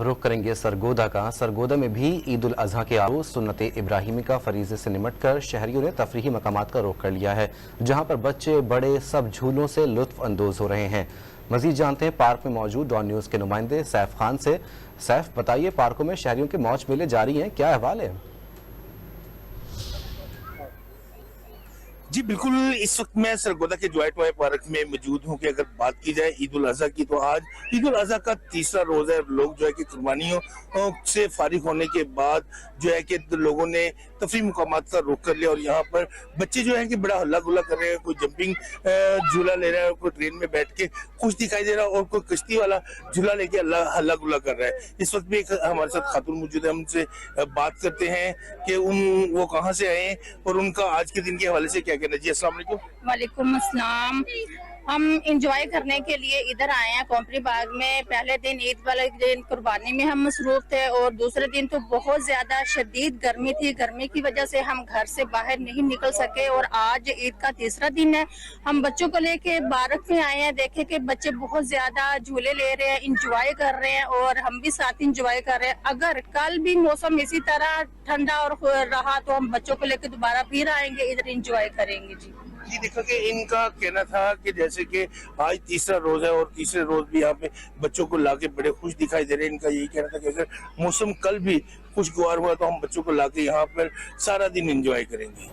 अब रुख करेंगे सरगोदा का। सरगोदा में भी ईद उल अजहा के आरोज सुन्नत इब्राहिमी का फरीजे से निमटकर शहरियों ने तफरीही मकामात का रुख कर लिया है, जहां पर बच्चे बड़े सब झूलों से लुत्फ अंदोज हो रहे हैं। मजीद जानते हैं पार्क में मौजूद डॉन न्यूज़ के नुमाइंदे सैफ खान से। सैफ, बताइए, पार्कों में शहरियों के मौज मेले जारी हैं, क्या अहवाल है? जी बिल्कुल, इस वक्त मैं सरगोदा के जॉय टॉय पार्क में मौजूद हूँ कि अगर बात की जाए ईद उल अजहा की, तो आज ईद उल अजहा का तीसरा रोज है। लोग जो है कि कुर्बानियों से फारिग होने के बाद जो है कि लोगों ने तफरीह मुकामात का रुख कर लिया और यहाँ पर बच्चे जो है कि बड़ा हल्ला गुल्ला कर रहे हैं। कोई जंपिंग झूला ले रहा है, कोई ट्रेन में बैठ के खुश दिखाई दे रहा है और कोई कश्ती वाला झूला लेके हल्ला गुल्ला कर रहा है। इस वक्त भी एक हमारे साथ खातून मौजूद है, हम उनसे बात करते हैं कि वो कहाँ से आए और उनका आज के दिन के हवाले से क्या कहना। जी अस्सलाम वालेकुम। वालेकुम अस्सलाम। हम इंजॉय करने के लिए इधर आए हैं कॉम्पनी बाग में। पहले दिन ईद वाले दिन कुर्बानी में हम मसरूफ थे और दूसरे दिन तो बहुत ज्यादा शदीद गर्मी थी। गर्मी की वजह से हम घर से बाहर नहीं निकल सके और आज ईद का तीसरा दिन है। हम बच्चों को लेके पार्क में आए हैं, देखे कि बच्चे बहुत ज्यादा झूले ले रहे हैं, इंजॉय कर रहे हैं और हम भी साथ इंजॉय कर रहे हैं। अगर कल भी मौसम इसी तरह ठंडा और रहा तो हम बच्चों को लेकर दोबारा फिर आएंगे, इधर इंजॉय करेंगे। जी देखा कि इनका कहना था कि जैसे कि आज तीसरा रोज है और तीसरे रोज भी यहाँ पे बच्चों को लाके बड़े खुश दिखाई दे रहे हैं। इनका यही कहना था कि अगर मौसम कल भी खुशगवार हुआ तो हम बच्चों को लाके यहाँ पर सारा दिन एंजॉय करेंगे।